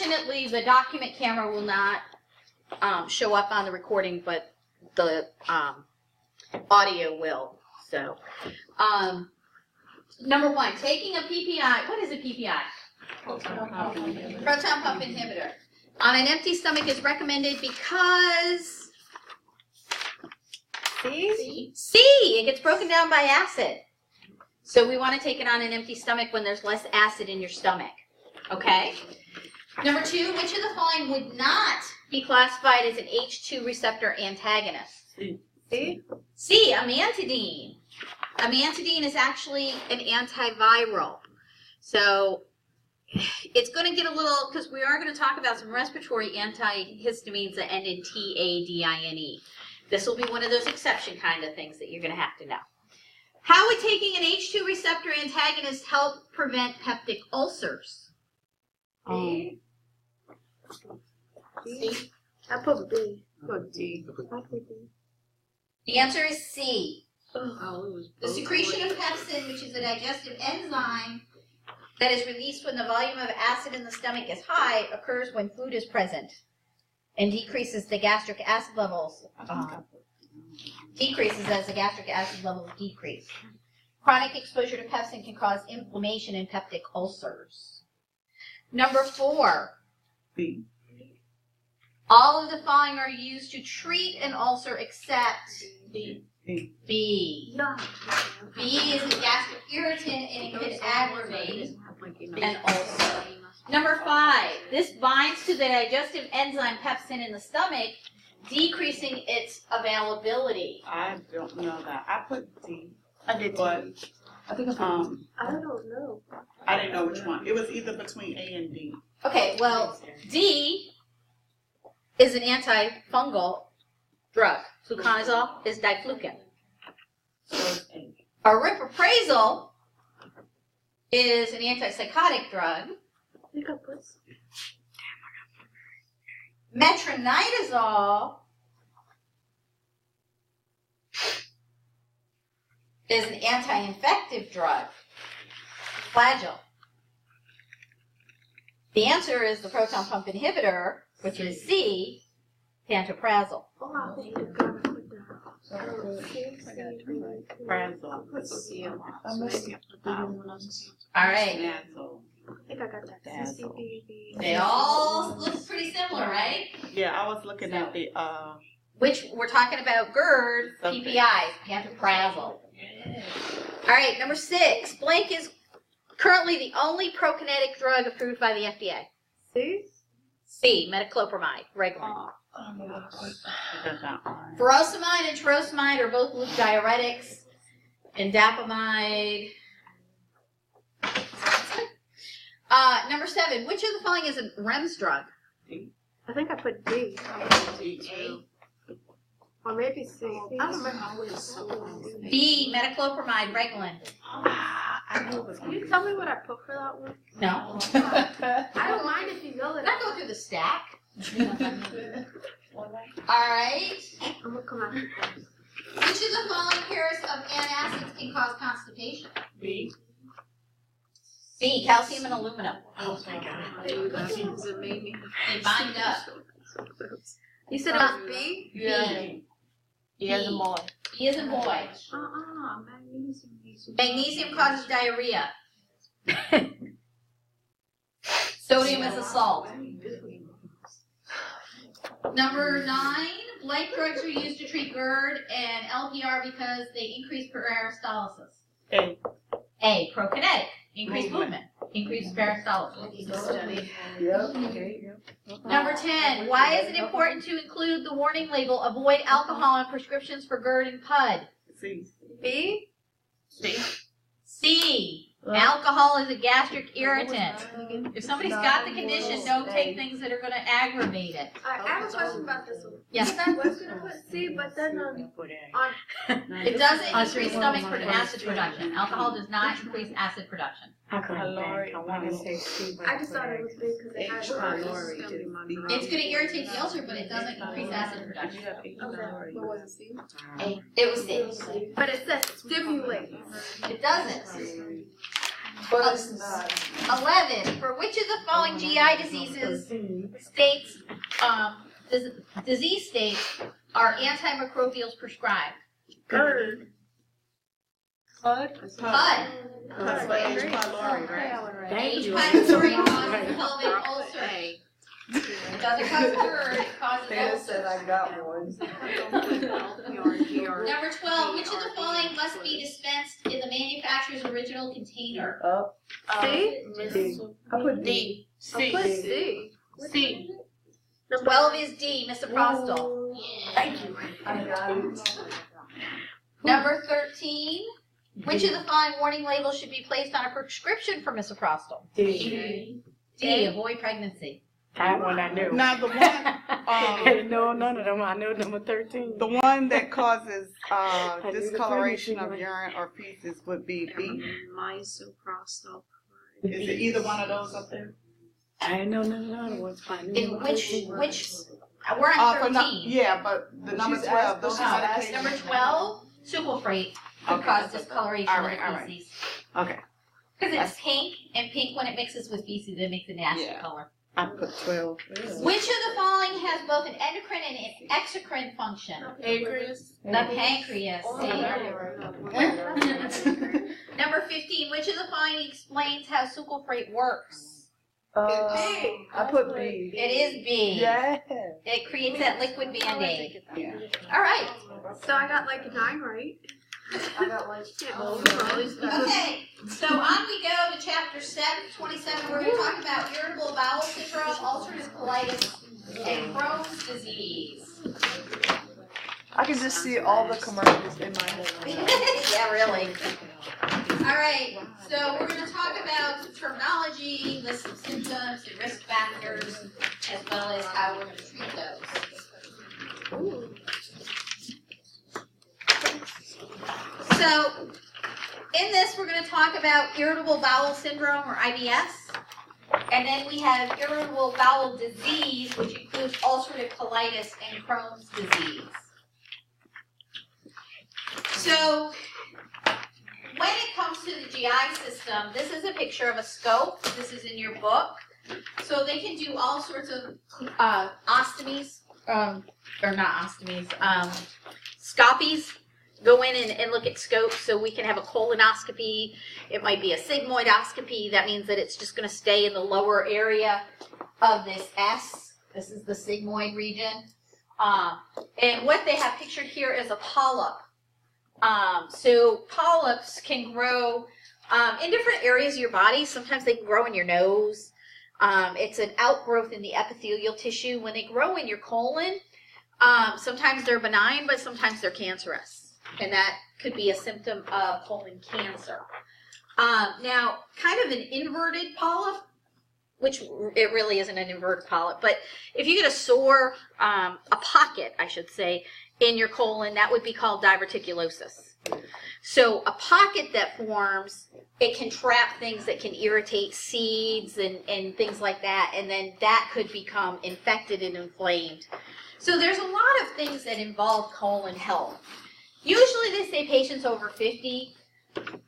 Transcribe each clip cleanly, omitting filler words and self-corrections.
unfortunately, the document camera will not show up on the recording, but the audio will. So, number 1, taking a PPI. What is a PPI? Proton pump inhibitor. On an empty stomach is recommended because C. It gets broken down by acid. So we want to take it on an empty stomach when there's less acid in your stomach. Okay? Number 2, which of the following would not be classified as an H2 receptor antagonist? C, amantadine. Amantadine is actually an antiviral. So it's going to get a little, because we are going to talk about some respiratory antihistamines that end in TADINE. This will be one of those exception kind of things that you're going to have to know. How would taking an H2 receptor antagonist help prevent peptic ulcers? C. I put B. Put D. The answer is C. Oh, it was The secretion of pepsin, which is a digestive enzyme that is released when the volume of acid in the stomach is high, occurs when food is present and decreases the gastric acid levels. Decreases as the gastric acid levels decrease. Chronic exposure to pepsin can cause inflammation and peptic ulcers. Number 4. B. All of the following are used to treat an ulcer except B. B. B is a gastric irritant and it could aggravate an ulcer. Number 5. This binds to the digestive enzyme pepsin in the stomach, decreasing its availability. I don't know that. I put D. I did But I think I don't know. I didn't know which one. It was either between A and D. Okay, well, D is antifungal drug. Fluconazole is diflucan. So it's A. Aripiprazole is an antipsychotic drug. I think I put C. Metronidazole is an anti-infective drug. Flagyl. The answer is the proton pump inhibitor, which is C, pantoprazole. Oh, I think I got to put that. Frazzle. Put C a lot. All right. Frazzle. I think I got that. C, B, B. They all look pretty similar, right? Yeah, I was looking at the Which we're talking about GERD, Okay. PPIs, pantoprazole. All right, number 6. Blank is currently the only prokinetic drug approved by the FDA. C? C, metoclopramide, Reglan. that one. Furosemide and furosemide are both loop diuretics. Indapamide. Number 7. Which of the following is a REMS drug? I think I put D. D. Or maybe C. I don't remember. B, metoclopramide, Reglan. I knew it was Can you tell me what I put for that one? No. I don't mind if you yell it Not out. go through the stack. All right. I'm going to come out here first. Which of the following pairs of antacids can cause constipation? B. B, calcium and aluminum. Oh my God. They bind up. You said it was B? B. B as a boy. B is a boy. Magnesium. Magnesium causes diarrhea. Sodium is a salt. Number 9, blank drugs are used to treat GERD and LPR because they increase peristalsis. A. A, prokinetic, increased movement, increased peristalsis. Number 10, why is it important to include the warning label, avoid alcohol in prescriptions for GERD and PUD? C. B? C. C, alcohol is a gastric irritant. If somebody's got the condition, don't take things that are going to aggravate it. I have a question about this one. Yes. I was going to put C, but then on It doesn't increase stomach acid production. Alcohol does not increase acid production. Caloric. I want to say C. I just thought it was B because it had Caloric. It's going to irritate the ulcer, but it doesn't increase acid production. What was it, C? It was C. But it says stimulate. It doesn't. But it's not. 11. For which of the following GI diseases states, disease states are antimicrobials prescribed? GERD. Bud? PUD. H. pylori, right? H. pylori causes pelvic ulcer. It doesn't cause GERD, it causes Dana ulcers. said I got one. Number 12. Which of the following must be dispensed in the manufacturer's original container? Up. C? D. I put D. C. I put C. C. 12 is D, misoprostol. Thank you. I got it. Number 13. Which of the following warning labels should be placed on a prescription for misoprostol? D. D. Avoid pregnancy. That one I knew. Now the one, I didn't know none of them. I knew number 13. the one that causes discoloration of urine or feces would be B. Misoprostol. Is it either one of those up there? I didn't know none of the other ones. I knew In number which, 13. we're on For 13. yeah, but the number She's 12, those asked- are Oh, medications. number 12, sucralfate could Okay, cause that's okay. discoloration All of right, all the right. feces. Okay. Because it's pink, and pink when it mixes with feces, it makes a nasty Yeah. color. I put 12. Which of the following has both an endocrine and an exocrine function? Pancreas. The pancreas. See? Number 15, which of the following explains how sucralfate works? I put B. It is B. Yeah. It creates that liquid Band-Aid. Yeah. All right. So I got like a 9, right? I got like Okay, so on we go to chapter 27. We're going to talk about irritable bowel syndrome, ulcerative colitis, and Crohn's disease. I can just see all the commercials in my head. Yeah, really. All right, so we're going to talk about some terminology, list some symptoms and risk factors, as well as how we're going to treat those. So, in this, we're going to talk about irritable bowel syndrome, or IBS. And then we have irritable bowel disease, which includes ulcerative colitis and Crohn's disease. So, when it comes to the GI system, this is a picture of a scope. This is in your book. So they can do all sorts of ostomies, or not ostomies, scopies. Go in and look at scopes, so we can have a colonoscopy. It might be a sigmoidoscopy. That means that it's just going to stay in the lower area of this S. This is the sigmoid region. And what they have pictured here is a polyp. So polyps can grow in different areas of your body. Sometimes they can grow in your nose. It's an outgrowth in the epithelial tissue. When they grow in your colon, sometimes they're benign, but sometimes they're cancerous. And that could be a symptom of colon cancer. Now, kind of an inverted polyp, which it really isn't an inverted polyp, but if you get a sore, a pocket, I should say, in your colon, that would be called diverticulosis. So a pocket that forms, it can trap things that can irritate seeds and things like that, and then that could become infected and inflamed. So there's a lot of things that involve colon health. Usually they say patients over 50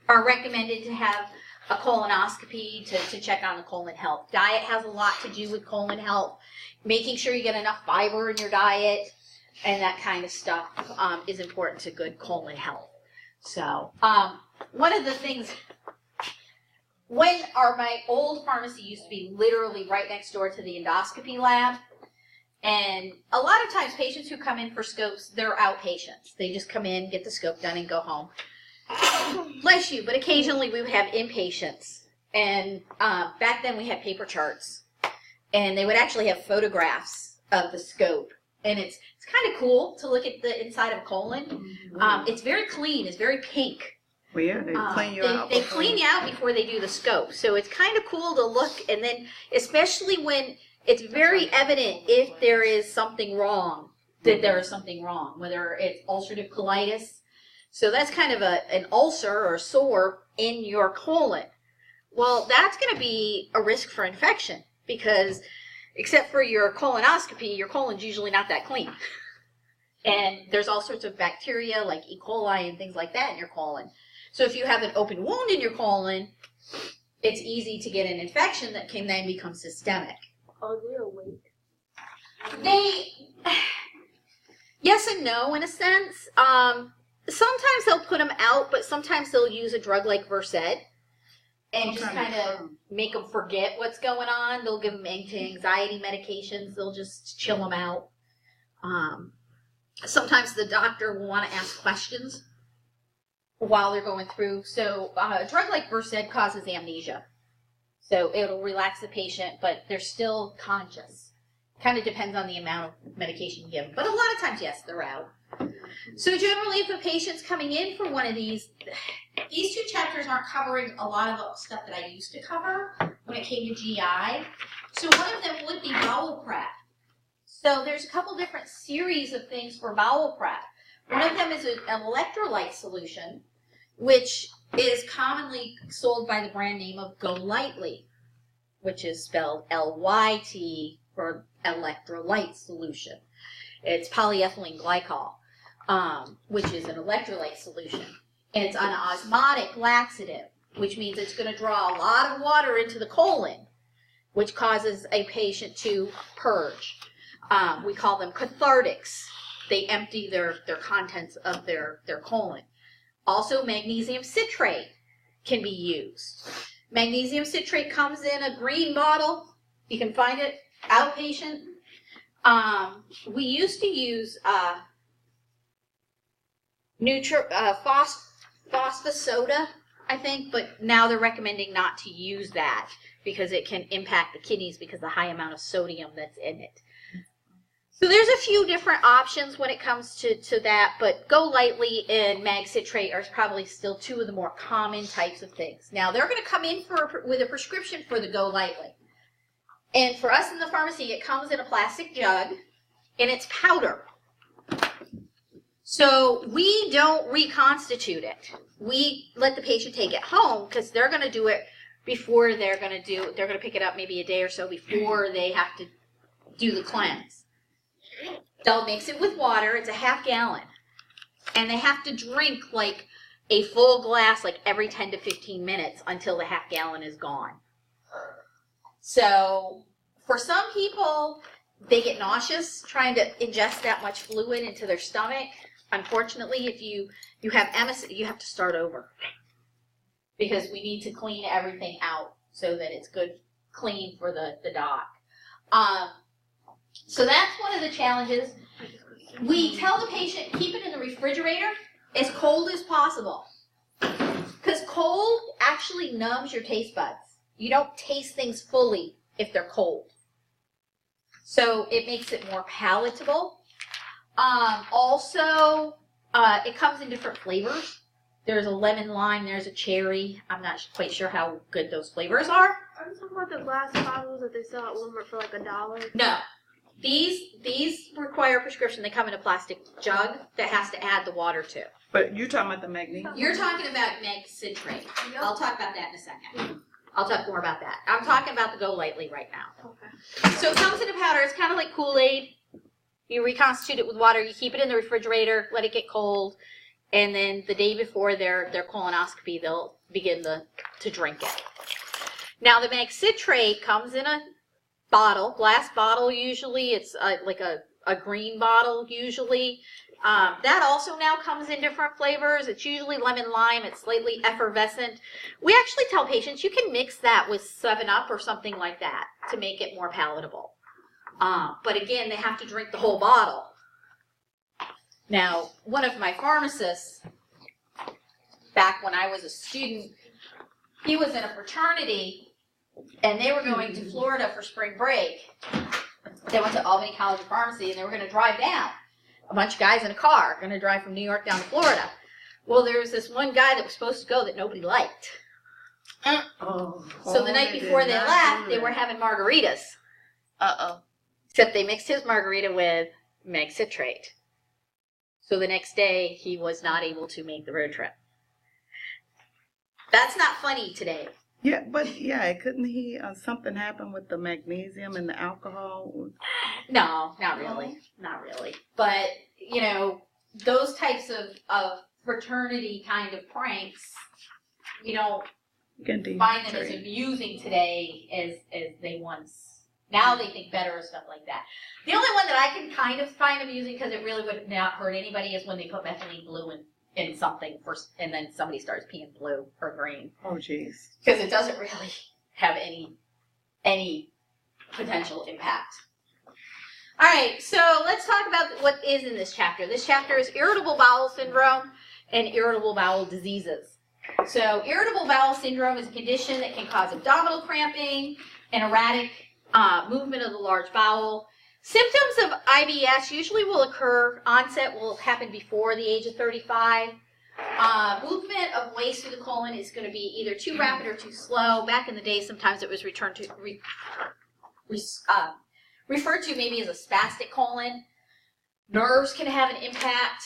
are recommended to have a colonoscopy to check on the colon health. Diet has a lot to do with colon health. Making sure you get enough fiber in your diet and that kind of stuff is important to good colon health. So one of the things, my old pharmacy used to be literally right next door to the endoscopy lab. And a lot of times patients who come in for scopes, they're outpatients. They just come in, get the scope done, and go home. Bless you, but occasionally we would have inpatients. And back then we had paper charts. And they would actually have photographs of the scope. And it's kind of cool to look at the inside of a colon. It's very clean. It's very pink. Well, yeah, they clean you out. They clean you out before they do the scope. So it's kind of cool to look. And then especially when it's very evident if there is something wrong, that there is something wrong, whether it's ulcerative colitis. So that's kind of an ulcer or sore in your colon. Well, that's going to be a risk for infection because except for your colonoscopy, your colon's usually not that clean. And there's all sorts of bacteria like E. coli and things like that in your colon. So if you have an open wound in your colon, it's easy to get an infection that can then become systemic. Oh, they're awake. Yes and no in a sense. Sometimes they'll put them out, but sometimes they'll use a drug like Versed and just kind of make them forget what's going on. They'll give them anti-anxiety medications. They'll just chill them out. Sometimes the doctor will want to ask questions while they're going through. So a drug like Versed causes amnesia. So it'll relax the patient, but they're still conscious. Kind of depends on the amount of medication you give them. But a lot of times, yes, they're out. So generally, if a patient's coming in for one of these two chapters aren't covering a lot of the stuff that I used to cover when it came to GI. So one of them would be bowel prep. So there's a couple different series of things for bowel prep. One of them is an electrolyte solution, which is commonly sold by the brand name of Go Lightly, which is spelled Lyt for electrolyte solution. It's polyethylene glycol, which is an electrolyte solution. And it's an osmotic laxative, which means it's going to draw a lot of water into the colon, which causes a patient to purge. We call them cathartics. They empty their contents of their colon. Also, magnesium citrate can be used. Magnesium citrate comes in a green bottle. You can find it outpatient. We used to use phosphosoda, I think, but now they're recommending not to use that because it can impact the kidneys because of the high amount of sodium that's in it. So there's a few different options when it comes to that, but Go Lightly and mag citrate are probably still two of the more common types of things. Now, they're going to come in with a prescription for the Go Lightly. And for us in the pharmacy, it comes in a plastic jug, and it's powder. So we don't reconstitute it. We let the patient take it home because they're going to do it before they're going to pick it up maybe a day or so before they have to do the cleanse. They'll mix it with water. It's a half gallon. And they have to drink like a full glass like every 10 to 15 minutes until the half gallon is gone. So for some people, they get nauseous trying to ingest that much fluid into their stomach. Unfortunately, if you have MS, you have to start over because we need to clean everything out so that it's good, clean for the doc. So that's one of the challenges. We tell the patient, keep it in the refrigerator as cold as possible because cold actually numbs your taste buds. You don't taste things fully if they're cold. So it makes it more palatable. Also, it comes in different flavors. There's a lemon lime, there's a cherry. I'm not quite sure how good those flavors are. Are you talking about the glass bottles that they sell at Walmart for like $1? No. These require prescription. They come in a plastic jug that has to add the water to. But you're talking about the magnesium? You're talking about mag citrate. Yep. I'll talk about that in a second. I'll talk more about that. I'm talking about the Go Lightly right now. Okay. So it comes in a powder. It's kind of like Kool-Aid. You reconstitute it with water. You keep it in the refrigerator. Let it get cold. And then the day before their colonoscopy, they'll begin to drink it. Now, the mag citrate comes in a bottle, glass bottle usually. It's like a green bottle usually. That also now comes in different flavors. It's usually lemon lime. It's slightly effervescent. We actually tell patients you can mix that with 7-Up or something like that to make it more palatable. But again, they have to drink the whole bottle. Now, one of my pharmacists, back when I was a student, he was in a fraternity, and they were going to Florida for spring break. They went to Albany College of Pharmacy, and they were going to drive down. A bunch of guys in a car going to drive from New York down to Florida. Well, there was this one guy that was supposed to go that nobody liked. So the night before they left, they were having margaritas. Except they mixed his margarita with mag citrate. So the next day, he was not able to make the road trip. That's not funny today. Yeah, but couldn't he, something happen with the magnesium and the alcohol? No, not really. Not really. But, those types of fraternity kind of pranks, you don't find them as amusing today as they once. Now they think better of stuff like that. The only one that I can kind of find amusing, because it really would not hurt anybody, is when they put methylene blue in something first, and then somebody starts peeing blue or green. Oh, jeez. Because it doesn't really have any potential impact. All right, so let's talk about what is in this chapter. This chapter is irritable bowel syndrome and irritable bowel diseases. So irritable bowel syndrome is a condition that can cause abdominal cramping and erratic movement of the large bowel. Symptoms of IBS usually will occur, onset will happen before the age of 35. Movement of waste through the colon is going to be either too rapid or too slow. Back in the day, sometimes it was referred to maybe as a spastic colon. Nerves can have an impact.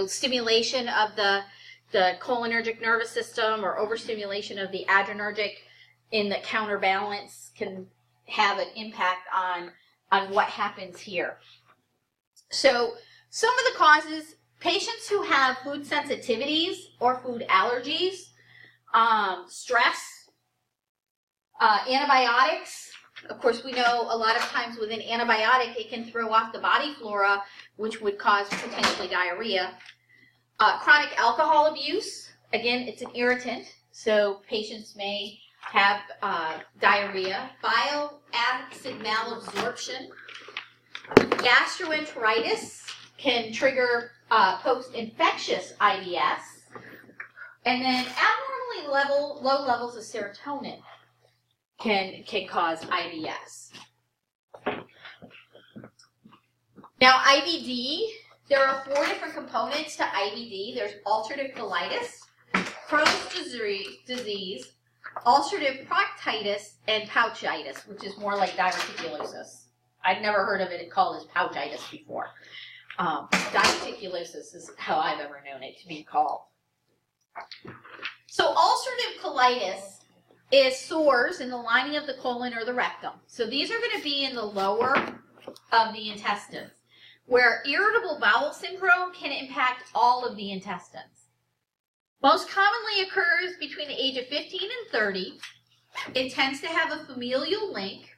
Stimulation of the cholinergic nervous system or overstimulation of the adrenergic in the counterbalance can have an impact on what happens here. So some of the causes, patients who have food sensitivities or food allergies, stress, antibiotics. Of course, we know a lot of times with an antibiotic, it can throw off the body flora, which would cause potentially diarrhea. Chronic alcohol abuse, again, it's an irritant, so patients may have diarrhea. Bile acid malabsorption. Gastroenteritis can trigger post-infectious IBS. And then abnormally low levels of serotonin can cause IBS. Now, IBD, there are 4 different components to IBD. There's ulcerative colitis, Crohn's disease, ulcerative proctitis, and pouchitis, which is more like diverticulosis. I'd never heard of it called as pouchitis before. Diverticulosis is how I've ever known it to be called. So ulcerative colitis is sores in the lining of the colon or the rectum. So these are going to be in the lower of the intestines, where irritable bowel syndrome can impact all of the intestines. Most commonly occurs between the age of 15 and 30. It tends to have a familial link.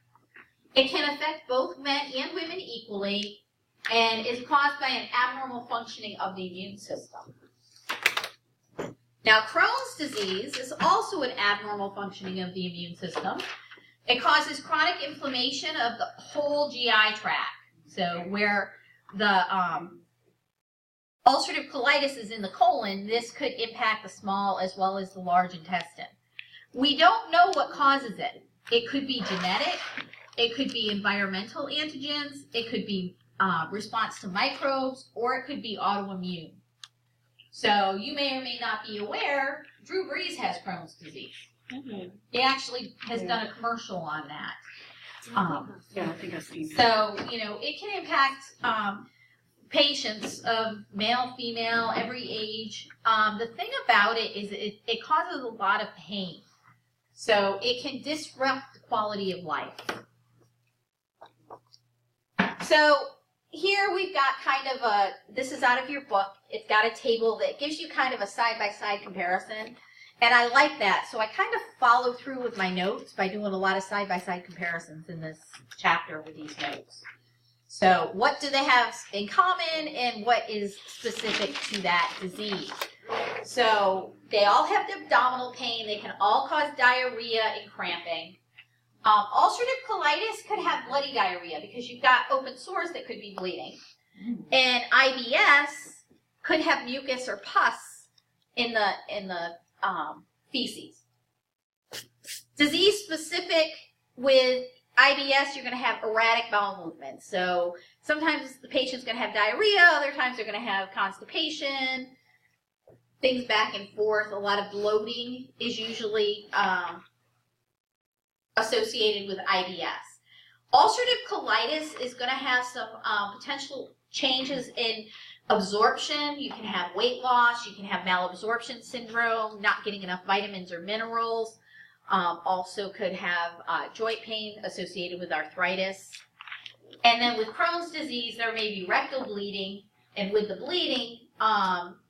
It can affect both men and women equally, and is caused by an abnormal functioning of the immune system. Now, Crohn's disease is also an abnormal functioning of the immune system. It causes chronic inflammation of the whole GI tract. So where the ulcerative colitis is in the colon, this could impact the small as well as the large intestine. We don't know what causes it. It could be genetic. It could be environmental antigens. It could be response to microbes, or it could be autoimmune. So you may or may not be aware, Drew Brees has Crohn's disease. Mm-hmm. He actually has done a commercial on that. Yeah, I think I've seen that. So, it can impact patients of male, female, every age. The thing about it is it causes a lot of pain. So it can disrupt the quality of life. So here we've got kind of this is out of your book. It's got a table that gives you kind of a side-by-side comparison. And I like that. So I kind of follow through with my notes by doing a lot of side-by-side comparisons in this chapter with these notes. So what do they have in common and what is specific to that disease? So they all have the abdominal pain. They can all cause diarrhea and cramping. Ulcerative colitis could have bloody diarrhea because you've got open sores that could be bleeding. And IBS could have mucus or pus in the feces. Disease specific with IBS, you're going to have erratic bowel movements. So sometimes the patient's going to have diarrhea, other times they're going to have constipation, things back and forth. A lot of bloating is usually associated with IBS. Ulcerative colitis is going to have some potential changes in absorption. You can have weight loss. You can have malabsorption syndrome, not getting enough vitamins or minerals. Also could have joint pain associated with arthritis. And then with Crohn's disease, there may be rectal bleeding. And with the bleeding,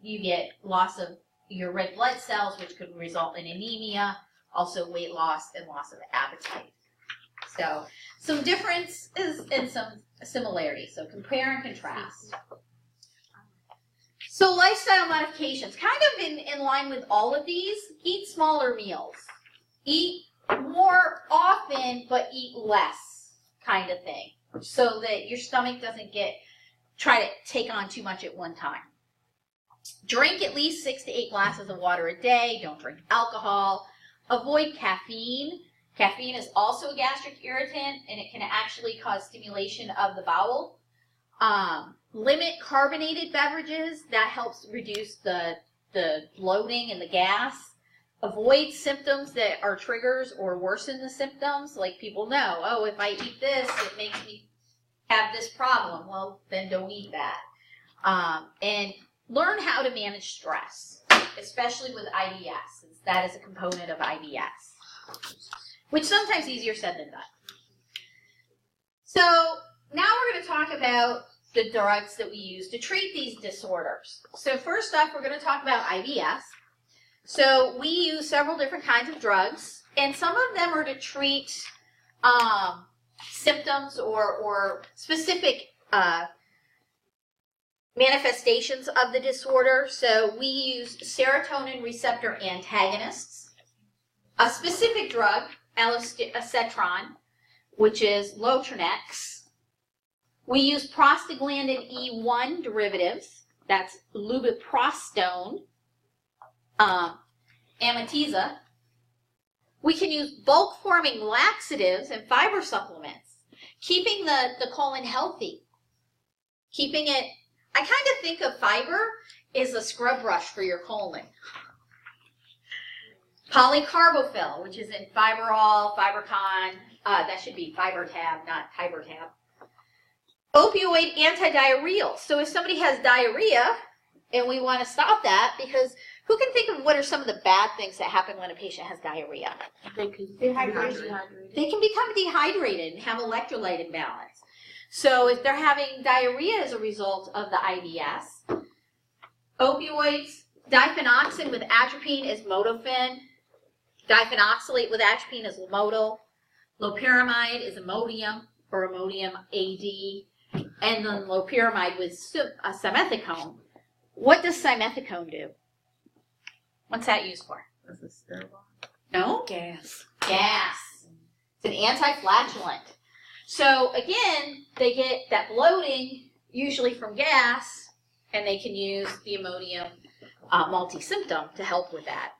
you get loss of your red blood cells, which could result in anemia, also weight loss and loss of appetite. So some differences and some similarities. So compare and contrast. So lifestyle modifications, kind of in line with all of these, eat smaller meals. Eat more often, but eat less kind of thing. So that your stomach doesn't try to take on too much at one time. Drink at least 6 to 8 glasses of water a day. Don't drink alcohol. Avoid caffeine. Caffeine is also a gastric irritant, and it can actually cause stimulation of the bowel. Limit carbonated beverages. That helps reduce the bloating and the gas. Avoid symptoms that are triggers or worsen the symptoms. Like people know, oh, if I eat this, it makes me have this problem. Well, then don't eat that. And learn how to manage stress, especially with IBS, since that is a component of IBS, which sometimes is easier said than done. So now we're going to talk about the drugs that we use to treat these disorders. So first off, we're going to talk about IBS. So we use several different kinds of drugs, and some of them are to treat symptoms or specific manifestations of the disorder. So we use serotonin receptor antagonists, a specific drug, acetron, which is Lotranex. We use prostaglandin E1 derivatives, that's lubiprostone, Amitiza. We can use bulk-forming laxatives and fiber supplements, keeping the colon healthy, keeping it. I kind of think of fiber as a scrub brush for your colon. Polycarbophil, which is in Fiberol, Fibercon, that should be Fibertab, not Tibertab. Opioid antidiarrheal. So if somebody has diarrhea, and we want to stop that, because who can think of what are some of the bad things that happen when a patient has diarrhea? They can They can become dehydrated and have electrolyte imbalance. So if they're having diarrhea as a result of the IBS, opioids, diphenoxin with atropine is Modafinil, diphenoxylate with atropine is Lomotil, loperamide is Imodium or Imodium AD, and then loperamide with simethicone. What does simethicone do? What's that used for? This is sterile. No? gas. Gas. It's an anti-flatulent. So again, they get that bloating usually from gas, and they can use the Imodium multi-symptom to help with that.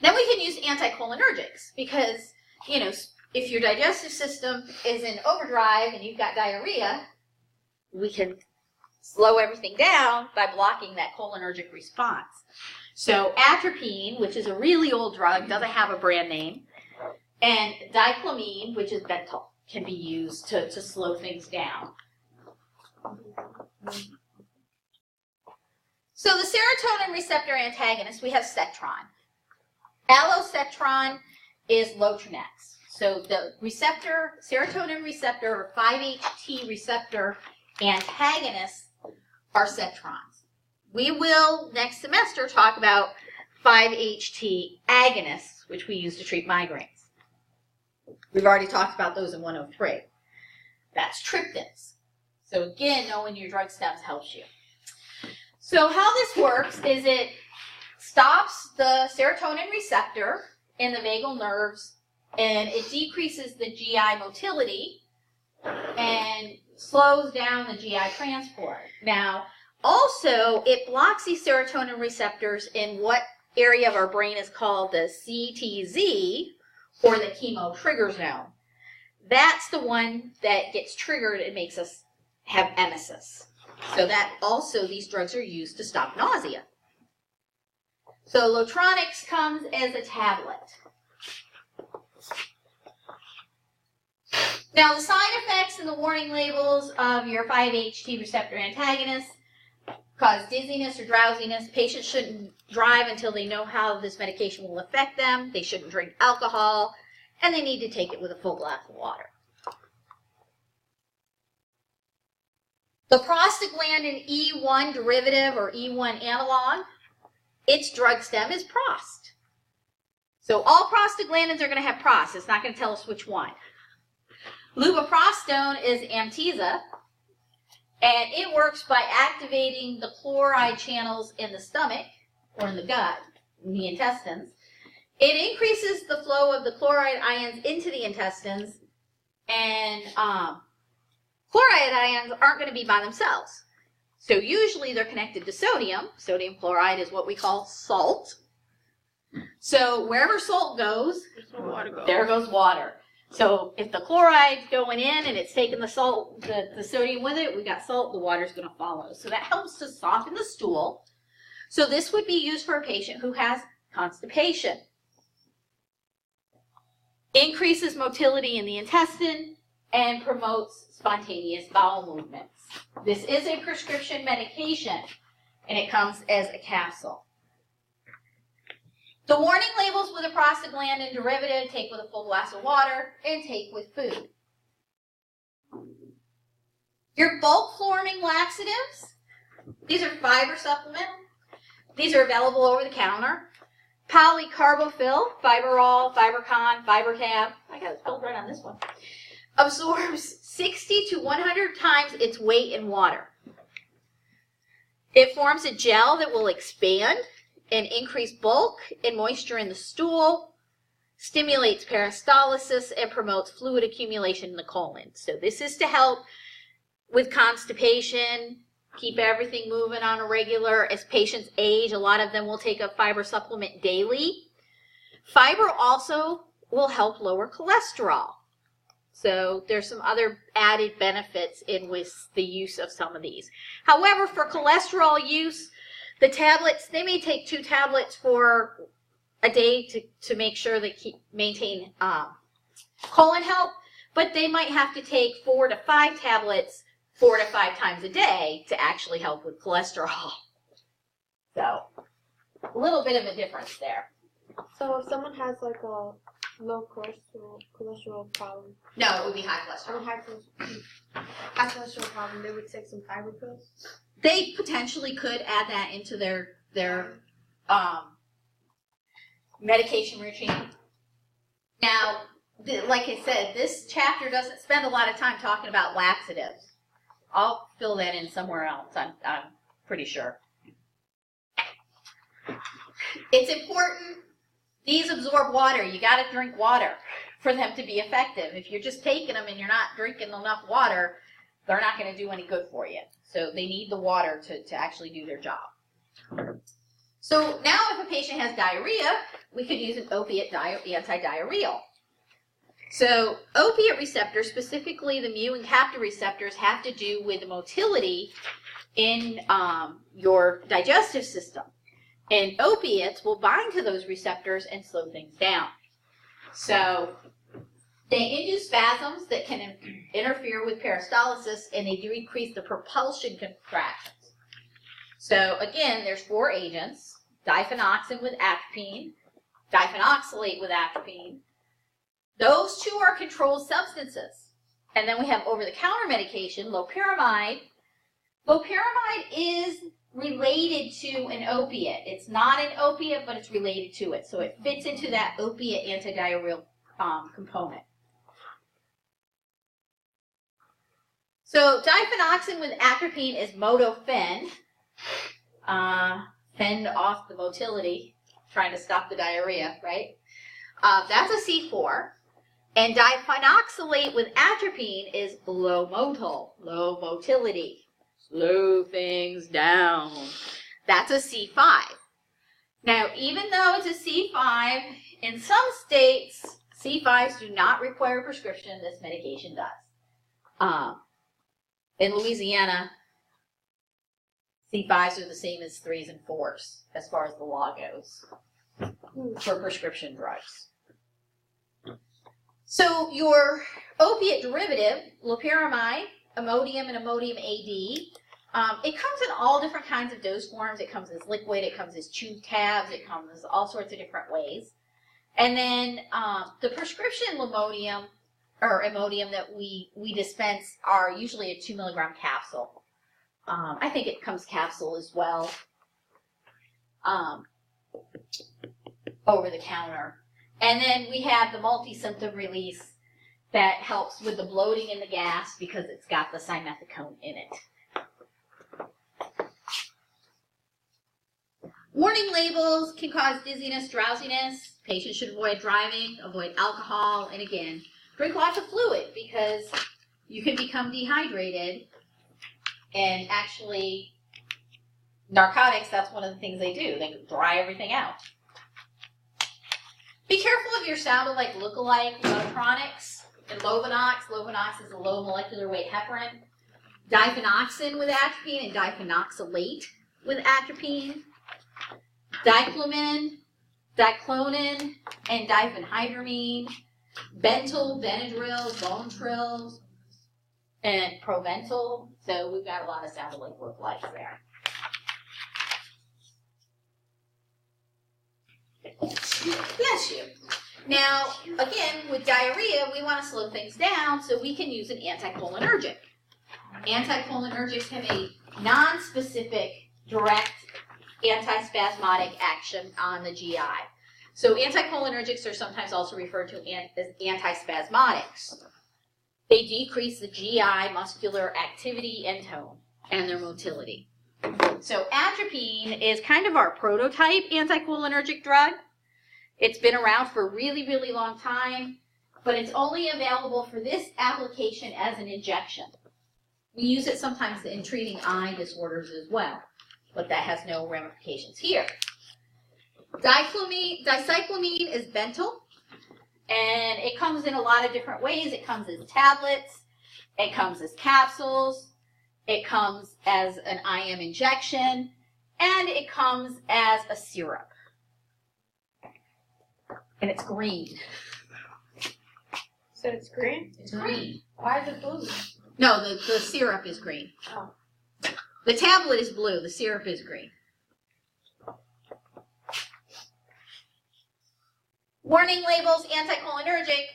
Then we can use anticholinergics because, you know, if your digestive system is in overdrive and you've got diarrhea, we can slow everything down by blocking that cholinergic response. So atropine, which is a really old drug, doesn't have a brand name, and diclomine, which is bentyl, can be used to slow things down. So the serotonin receptor antagonist, we have Cetron. Allocetron is Lotranex. So the receptor, serotonin receptor, or 5-HT receptor antagonists are Cetrons. We will, next semester, talk about 5-HT agonists, which we use to treat migraines. We've already talked about those in 103. That's triptans. So again, knowing your drug steps helps you. So how this works is it stops the serotonin receptor in the vagal nerves, and it decreases the GI motility and slows down the GI transport. Now, also, it blocks these serotonin receptors in what area of our brain is called the CTZ, or the chemo trigger zone. That's the one that gets triggered and makes us have emesis. So that also, these drugs are used to stop nausea. So Lotranex comes as a tablet. Now the side effects and the warning labels of your 5-HT receptor antagonists cause dizziness or drowsiness. Patients shouldn't drive until they know how this medication will affect them. They shouldn't drink alcohol, and they need to take it with a full glass of water. The prostaglandin E1 derivative or E1 analog its drug stem is prost. So all prostaglandins are going to have prost. It's not going to tell us which one. Lubiprostone is Amtesa, and it works by activating the chloride channels in the stomach, or in the gut, in the intestines. It increases the flow of the chloride ions into the intestines, and chloride ions aren't going to be by themselves. So usually they're connected to sodium. Sodium chloride is what we call salt. So wherever salt goes, there goes water. So if the chloride's going in and it's taking the salt, the sodium with it, we got salt, the water's going to follow. So that helps to soften the stool. So this would be used for a patient who has constipation. Increases motility in the intestine and promotes spontaneous bowel movements. This is a prescription medication, and it comes as a capsule. The warning labels with a prostaglandin derivative: take with a full glass of water and take with food. Your bulk forming laxatives, these are fiber supplement. These are available over the counter. Polycarbophyl, Fiberol, Fibercon, Fibertab, I got it spelled right on this one, absorbs 60 to 100 times its weight in water. It forms a gel that will expand and increase bulk and moisture in the stool, stimulates peristalsis, and promotes fluid accumulation in the colon. So this is to help with constipation, keep everything moving on a regular. As patients age, a lot of them will take a fiber supplement daily. Fiber also will help lower cholesterol. So there's some other added benefits with the use of some of these. However, for cholesterol use, the tablets, they may take 2 tablets for a day to make sure they maintain colon health, but they might have to take 4 to 5 tablets 4 to 5 times a day to actually help with cholesterol. So, a little bit of a difference there. So if someone has like a low cholesterol problem. No, it would be high cholesterol. High cholesterol problem, they would take some fiber pills? They potentially could add that into their medication routine. Now, like I said, this chapter doesn't spend a lot of time talking about laxatives. I'll fill that in somewhere else, I'm pretty sure. It's important. These absorb water. You got to drink water for them to be effective. If you're just taking them and you're not drinking enough water, they're not going to do any good for you. So they need the water to actually do their job. So now if a patient has diarrhea, we could use an opiate antidiarrheal. So opiate receptors, specifically the mu and kappa receptors, have to do with the motility in your digestive system. And opiates will bind to those receptors and slow things down. So they induce spasms that can interfere with peristalsis, and they decrease the propulsion contractions. So again, there's 4 agents: diphenoxin with atropine, diphenoxylate with atropine. Those 2 are controlled substances. And then we have over-the-counter medication, loperamide. Loperamide is related to an opiate. It's not an opiate, but it's related to it. So it fits into that opiate antidiarrheal component. So diphenoxin with atropine is modofen. Fend off the motility, trying to stop the diarrhea, right? That's a C4. And diphenoxylate with atropine is low motility. Slow things down. That's a C5. Now, even though it's a C5, in some states, C5s do not require a prescription. This medication does. In Louisiana, C5s are the same as 3s and 4s as far as the law goes for prescription drugs. So your opiate derivative, loperamide, Imodium and Imodium AD, it comes in all different kinds of dose forms. It comes as liquid, it comes as chewed tabs, it comes all sorts of different ways. And then the prescription Imodium that we dispense are usually a 2 milligram capsule. I think it comes capsule as well. over the counter. And then we have the multi-symptom release that helps with the bloating and the gas because it's got the simethicone in it. Warning labels can cause dizziness, drowsiness. Patients should avoid driving, avoid alcohol, and again, drink lots of fluid because you can become dehydrated. And actually, narcotics, that's one of the things they do. They dry everything out. Be careful of your sound-alike look-alike Lotronics and Lovenox. Lovenox is a low molecular weight heparin. Difenoxin with atropine and difenoxylate with atropine. Diclomin, diclonin, and diphenhydramine. Bentyl, Benadryl, Bonetril, and Proventil. So we've got a lot of sound-alike look-alikes there. Bless you. Now, again, with diarrhea, we want to slow things down so we can use an anticholinergic. Anticholinergics have a non-specific, direct antispasmodic action on the GI. So anticholinergics are sometimes also referred to as antispasmodics. They decrease the GI muscular activity and tone and their motility. So atropine is kind of our prototype anticholinergic drug. It's been around for a really, really long time, but it's only available for this application as an injection. We use it sometimes in treating eye disorders as well, but that has no ramifications here. Dicyclomine is bentyl, and it comes in a lot of different ways. It comes as tablets, it comes as capsules, it comes as an IM injection, and it comes as a syrup. And it's green. So it's green? It's green. Why is it blue? No, the syrup is green. Oh. The tablet is blue, the syrup is green. Warning labels, anticholinergic,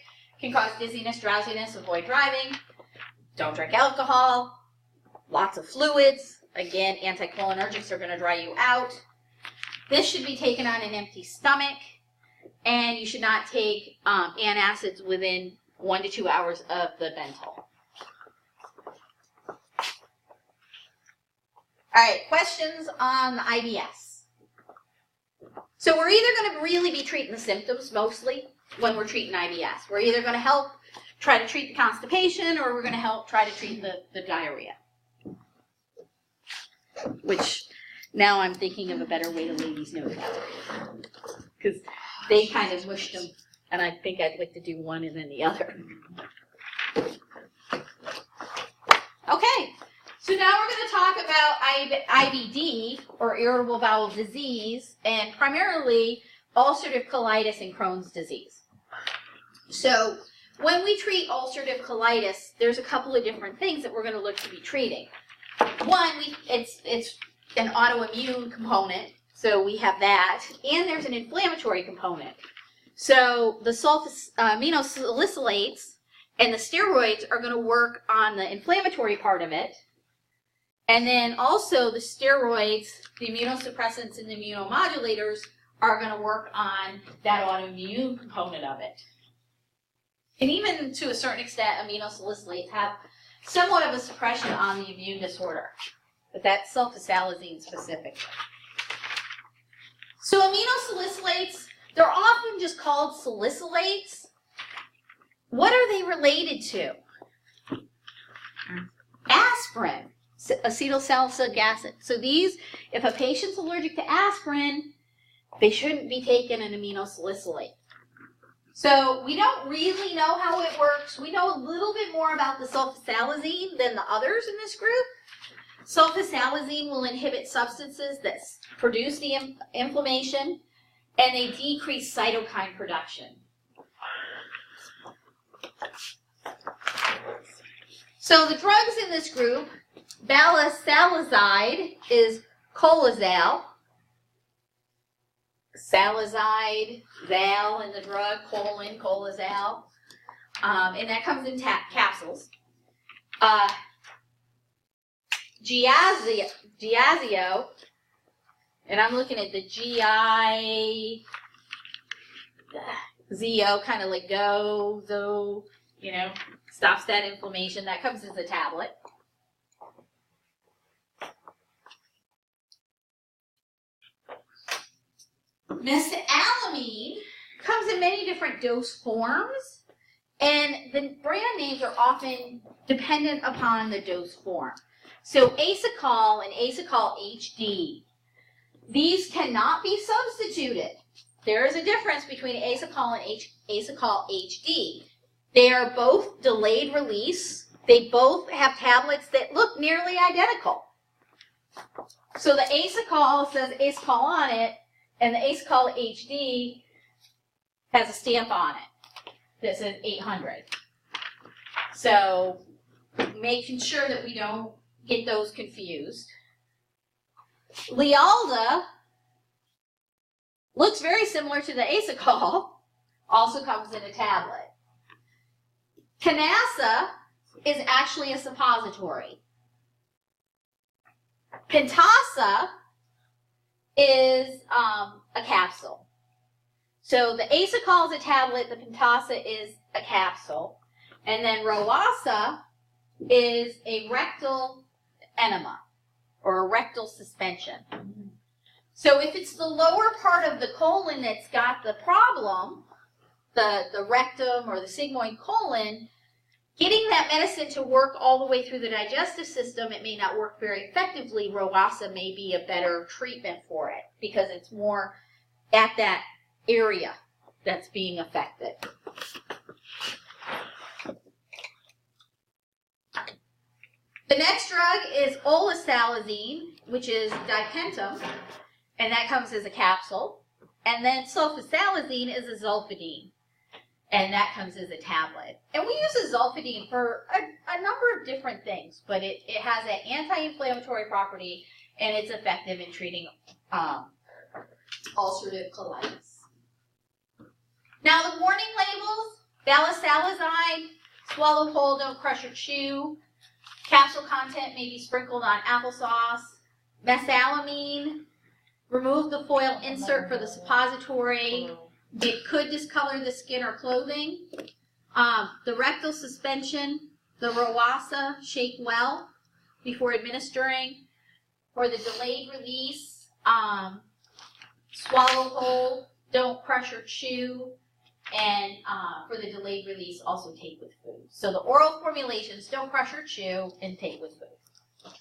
can cause dizziness, drowsiness, avoid driving, don't drink alcohol, lots of fluids. Again, anticholinergics are going to dry you out. This should be taken on an empty stomach, and you should not take antacids within 1 to 2 hours of the bentyl. All right, questions on the IBS. So we're either going to really be treating the symptoms mostly when we're treating IBS. We're either going to help try to treat the constipation or we're going to help try to treat the diarrhea. Which now I'm thinking of a better way to lay these notes out. Because they kind of mushed them, and I think I'd like to do one and then the other. Okay. So now we're going to talk about IBD, or irritable bowel disease, and primarily ulcerative colitis and Crohn's disease. So when we treat ulcerative colitis, there's a couple of different things that we're going to look to be treating. One, it's an autoimmune component, so we have that, and there's an inflammatory component. So the aminosalicylates and the steroids are going to work on the inflammatory part of it. And then also the steroids, the immunosuppressants and the immunomodulators are going to work on that autoimmune component of it. And even to a certain extent, aminosalicylates have somewhat of a suppression on the immune disorder, but that's sulfasalazine specific. So aminosalicylates, they're often just called salicylates. What are they related to? Aspirin. Acetylsalicylic acid. So these, if a patient's allergic to aspirin, they shouldn't be taking an aminosalicylate. So we don't really know how it works. We know a little bit more about the sulfasalazine than the others in this group. Sulfasalazine will inhibit substances that produce the inflammation, and they decrease cytokine production. So the drugs in this group, balasalazide is Colazal. Salazide, Zal in the drug, Colazal. And that comes in capsules. Giazio And I'm looking at the GI, ZO, kind of like go, zo, you know, stops that inflammation. That comes as a tablet. Mesalamine comes in many different dose forms, and the brand names are often dependent upon the dose form. So Asacol and Asacol HD, these cannot be substituted. There is a difference between Asacol and Asacol HD. They are both delayed release. They both have tablets that look nearly identical. So the Asacol says Asacol on it, and the Asacol HD has a stamp on it that says 800. So making sure that we don't get those confused. Lialda looks very similar to the Asacol, also comes in a tablet. Canasa is actually a suppository. Pentasa is a capsule. So the Asacol is a tablet, the Pentasa is a capsule, and then Roasa is a rectal enema or a rectal suspension. So if it's the lower part of the colon that's got the problem, the rectum or the sigmoid colon, getting that medicine to work all the way through the digestive system, it may not work very effectively. Roasa may be a better treatment for it because it's more at that area that's being affected. The next drug is olasalazine, which is dipentum, and that comes as a capsule. And then sulfasalazine is a zolpidine, and that comes as a tablet. And we use a zolpidine for a number of different things, but it has an anti-inflammatory property, and it's effective in treating ulcerative colitis. Now the warning labels: valasalazine, swallow whole, don't crush or chew. Capsule content may be sprinkled on applesauce. Mesalamine, remove the foil insert for the suppository. It could discolor the skin or clothing. The rectal suspension, the Roasa, shake well before administering. For the delayed release, swallow whole, don't crush or chew. And for the delayed release, also take with food. So the oral formulations, don't crush or chew, and take with food.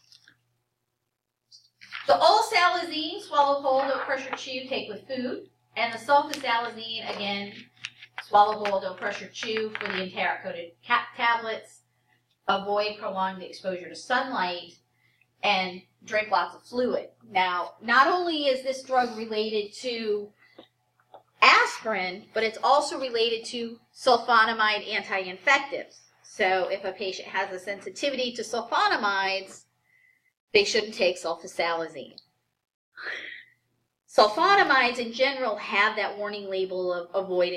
The olasalazine, swallow whole, don't crush or chew, take with food. And the sulfasalazine, again, swallow whole, don't crush or chew for the enteric-coated tablets. Avoid prolonged exposure to sunlight and drink lots of fluid. Now, not only is this drug related to aspirin, but it's also related to sulfonamide anti-infectives. So if a patient has a sensitivity to sulfonamides, they shouldn't take sulfasalazine. Sulfonamides in general have that warning label of avoid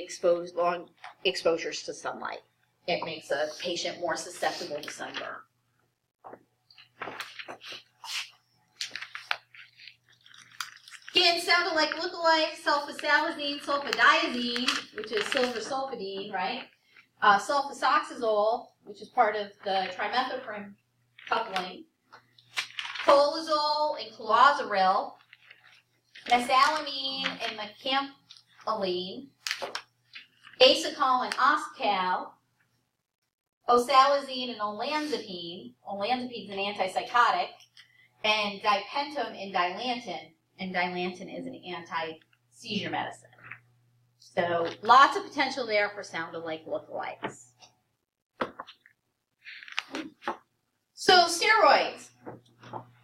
long exposures to sunlight. It makes a patient more susceptible to sunburn. Again, sounded like lookalike, sulfasalazine, sulfadiazine, which is silver sulfidine, right? Sulfasoxazole, which is part of the trimethoprim coupling. Colazole and clozaril. Mesalamine and mecampyline. Asacol and oscal. Osalazine and olanzapine. Olanzapine is an antipsychotic. And dipentum and dilantin. And dilantin is an anti-seizure medicine. So lots of potential there for sound-alike lookalikes. So steroids.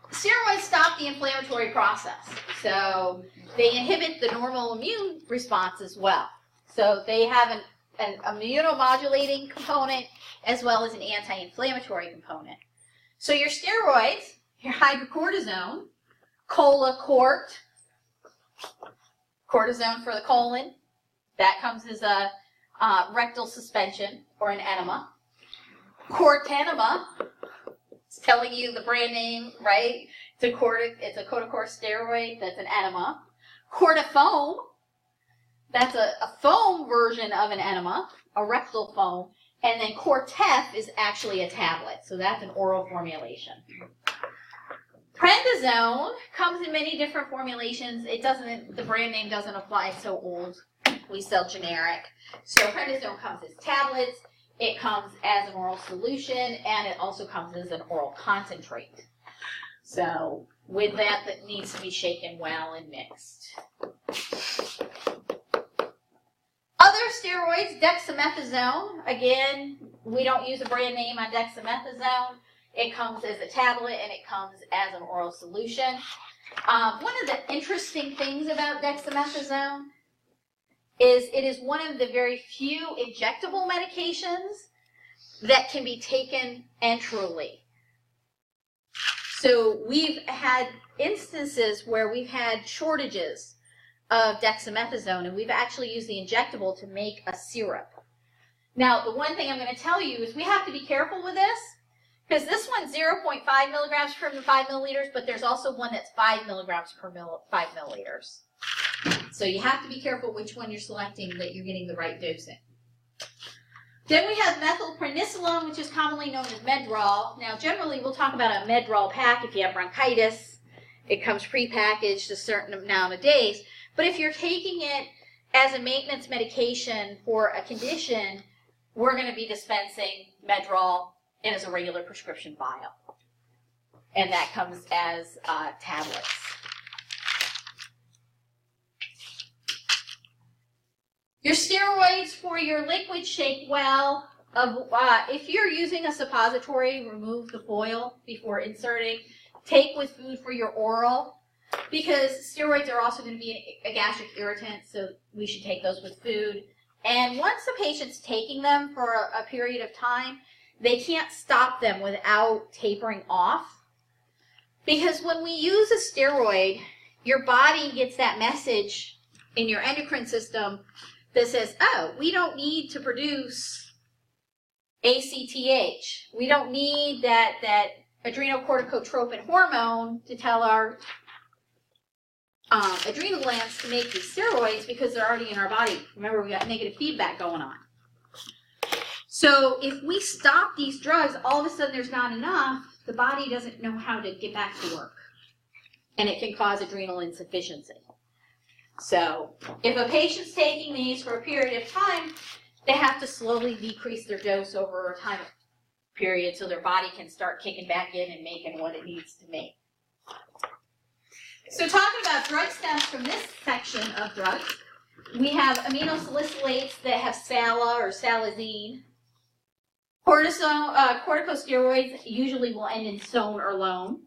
Steroids stop the inflammatory process. So they inhibit the normal immune response as well. So they have an immunomodulating component as well as an anti-inflammatory component. So your steroids, your hydrocortisone, Colacort, cortisone for the colon, that comes as a rectal suspension or an enema. Cortenema, it's telling you the brand name, right? It's a corticosteroid. That's an enema. Cortifoam. That's a foam version of an enema, a rectal foam. And then Cortef is actually a tablet. So that's an oral formulation. Prednisone comes in many different formulations. The brand name doesn't apply. It's so old. We sell generic. So prednisone comes as tablets. It comes as an oral solution, and it also comes as an oral concentrate. So with that needs to be shaken well and mixed. Other steroids, dexamethasone. Again, we don't use a brand name on dexamethasone. It comes as a tablet, and it comes as an oral solution. One of the interesting things about dexamethasone is it is one of the very few injectable medications that can be taken enterally. So we've had instances where we've had shortages of dexamethasone, and we've actually used the injectable to make a syrup. Now, the one thing I'm going to tell you is we have to be careful with this, because this one's 0.5 milligrams per 5 milliliters, but there's also one that's 5 milligrams per 5 milliliters. So you have to be careful which one you're selecting, that you're getting the right dosing. Then we have methylprednisolone, which is commonly known as Medrol. Now, generally, we'll talk about a Medrol pack if you have bronchitis. It comes prepackaged a certain amount of days. But if you're taking it as a maintenance medication for a condition, we're going to be dispensing Medrol as a regular prescription vial. And that comes as tablets. Your steroids for your liquid shake well. If you're using a suppository, remove the foil before inserting. Take with food for your oral, because steroids are also going to be a gastric irritant, so we should take those with food. And once the patient's taking them for a period of time, they can't stop them without tapering off. Because when we use a steroid, your body gets that message in your endocrine system that says, oh, we don't need to produce ACTH. We don't need that adrenocorticotropin hormone to tell our adrenal glands to make these steroids, because they're already in our body. Remember, we got negative feedback going on. So if we stop these drugs, all of a sudden there's not enough, the body doesn't know how to get back to work. And it can cause adrenal insufficiency. So if a patient's taking these for a period of time, they have to slowly decrease their dose over a time period so their body can start kicking back in and making what it needs to make. So talking about drug stems from this section of drugs, we have aminosalicylates that have sala or salazine. Corticosteroids usually will end in sone or lone.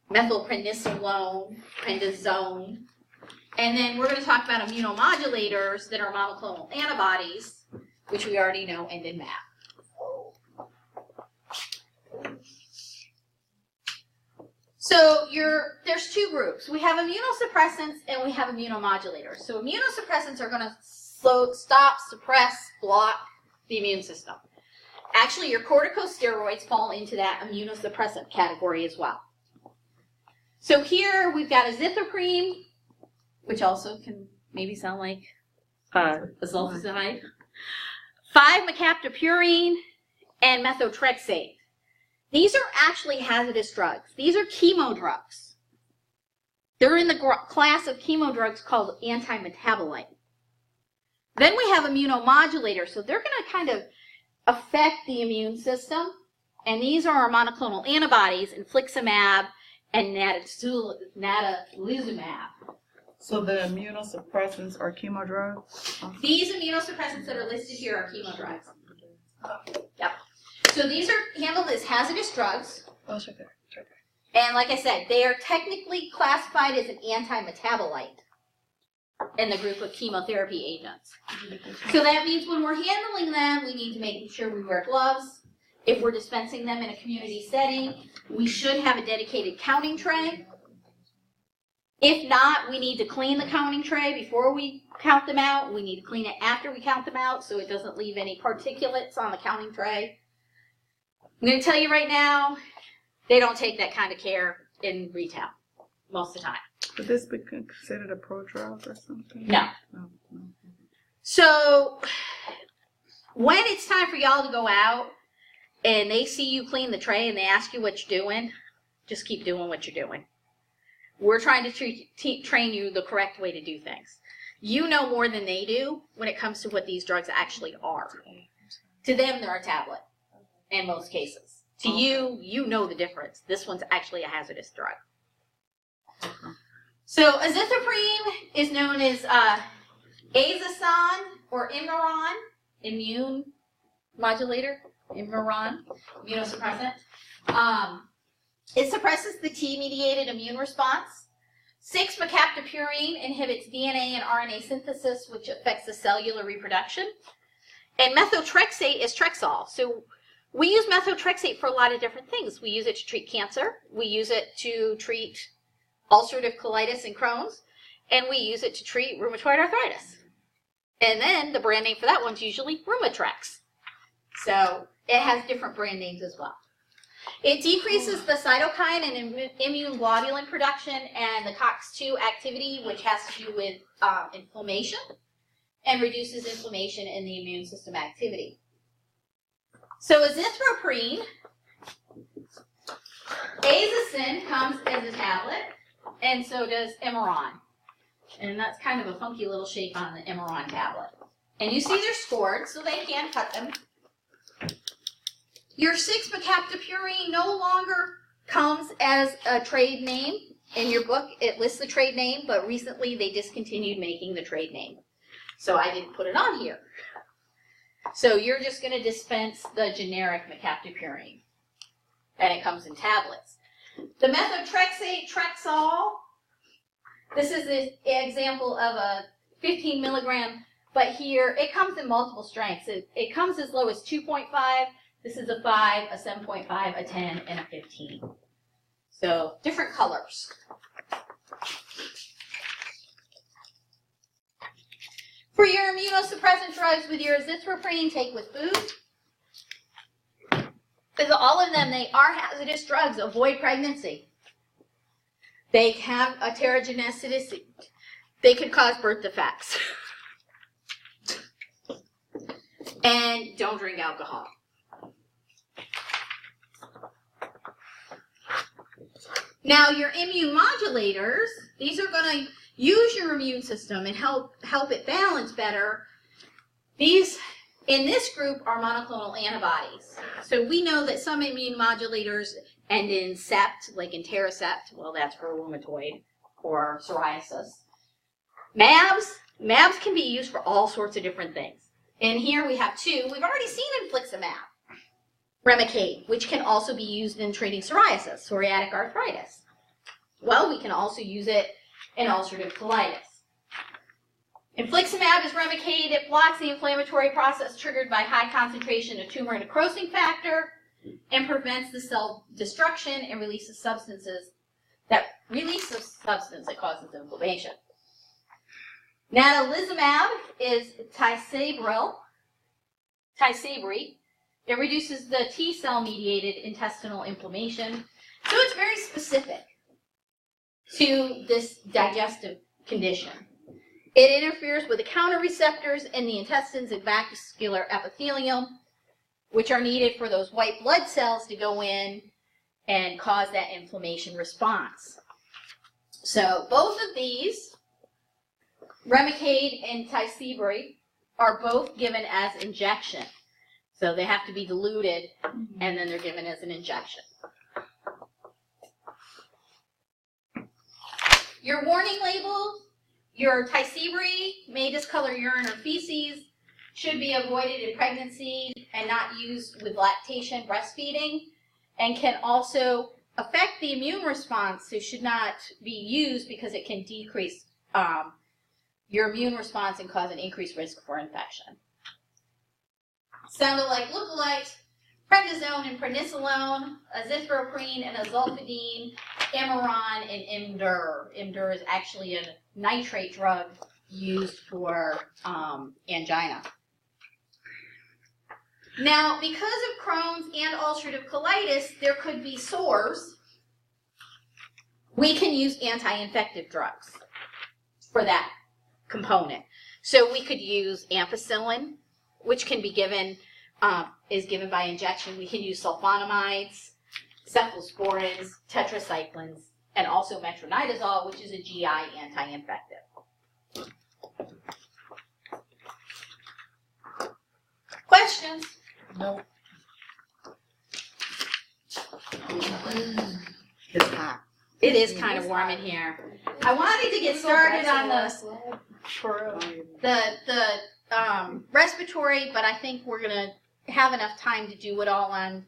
Methylprednisolone, prednisone. And then we're going to talk about immunomodulators that are monoclonal antibodies, which we already know end in MAP. So there's two groups. We have immunosuppressants and we have immunomodulators. So immunosuppressants are going to stop, suppress, block the immune system. Actually, your corticosteroids fall into that immunosuppressant category as well. So here we've got azathioprine, which also can maybe sound like azulfizide, 5-mercaptopurine, and methotrexate. These are actually hazardous drugs. These are chemo drugs. They're in the class of chemo drugs called antimetabolite. Then we have immunomodulators. So they're going to kind of affect the immune system. And these are our monoclonal antibodies, infliximab and natalizumab. So the immunosuppressants are chemo drugs? These immunosuppressants that are listed here are chemo drugs. Yep. So these are handled as hazardous drugs. Oh, it's right there. It's right there. And like I said, they are technically classified as an antimetabolite in the group of chemotherapy agents. So that means when we're handling them, we need to make sure we wear gloves. If we're dispensing them in a community setting, we should have a dedicated counting tray. If not, we need to clean the counting tray before we count them out. We need to clean it after we count them out so it doesn't leave any particulates on the counting tray. I'm going to tell you right now, they don't take that kind of care in retail most of the time. Would this be considered a prodrug or something? No. No. So when it's time for y'all to go out and they see you clean the tray and they ask you what you're doing, just keep doing what you're doing. We're trying to train you the correct way to do things. You know more than they do when it comes to what these drugs actually are. To them, they're a tablet in most cases. To you, you know the difference. This one's actually a hazardous drug. So azathioprine is known as Azasan or Imuron, immune modulator, Imuron, immunosuppressant. It suppresses the T-mediated immune response. 6-mercaptopurine inhibits DNA and RNA synthesis, which affects the cellular reproduction. And methotrexate is Trexol. So we use methotrexate for a lot of different things. We use it to treat cancer. We use it to treat ulcerative colitis and Crohn's. And we use it to treat rheumatoid arthritis. And then the brand name for that one's usually Rheumatrex. So it has different brand names as well. It decreases the cytokine and immune globulin production and the COX-2 activity, which has to do with inflammation, and reduces inflammation in the immune system activity. So azathioprine, Azacin comes as a tablet, and so does Imuron. And that's kind of a funky little shape on the Imuron tablet. And you see they're scored, so they can cut them. Your 6-mercaptopurine no longer comes as a trade name. In your book, it lists the trade name, but recently they discontinued making the trade name. So I didn't put it on here. So you're just going to dispense the generic mercaptopurine. And it comes in tablets. The methotrexate, Trexol, this is an example of a 15 milligram, but here it comes in multiple strengths. It comes as low as 2.5. This is a 5, a 7.5, a 10, and a 15. So different colors. For your immunosuppressant drugs with your azathioprine, take with food. Because all of them, they are hazardous drugs. Avoid pregnancy. They have a teratogenicity. They could cause birth defects. And don't drink alcohol. Now, your immune modulators, these are going to use your immune system and help it balance better. These, in this group, are monoclonal antibodies. So we know that some immune modulators end in sept, like in Taracept. Well, that's for rheumatoid or psoriasis. MABs can be used for all sorts of different things. And here we have two. We've already seen infliximab, Remicade, which can also be used in treating psoriasis, psoriatic arthritis. Well, we can also use it in ulcerative colitis. Infliximab is Remicade. It blocks the inflammatory process triggered by high concentration of tumor necrosing factor and prevents the cell destruction and release of substance that causes inflammation. Natalizumab is Tysabri. It reduces the T cell mediated intestinal inflammation. So it's very specific to this digestive condition. It interferes with the counter-receptors in the intestines and vascular epithelium, which are needed for those white blood cells to go in and cause that inflammation response. So both of these, Remicade and Tysabri, are both given as injection. So they have to be diluted, and then they're given as an injection. Your warning labels, your Tysabri may discolor urine or feces, should be avoided in pregnancy and not used with lactation, breastfeeding, and can also affect the immune response, so should not be used because it can decrease your immune response and cause an increased risk for infection. Sounded like lookalikes: prednisone and prednisolone, azathioprine and azolfidine, Imuron and Imdur. Imdur is actually a nitrate drug used for angina. Now, because of Crohn's and ulcerative colitis, there could be sores we can use anti-infective drugs for that component. So we could use ampicillin, which can be given, is given by injection. We can use sulfonamides, cephalosporins, tetracyclines, and also metronidazole, which is a GI anti-infective. Questions? No. It's hot. It is kind of warm in here. I wanted to get started on the respiratory, but I think we're gonna have enough time to do it all on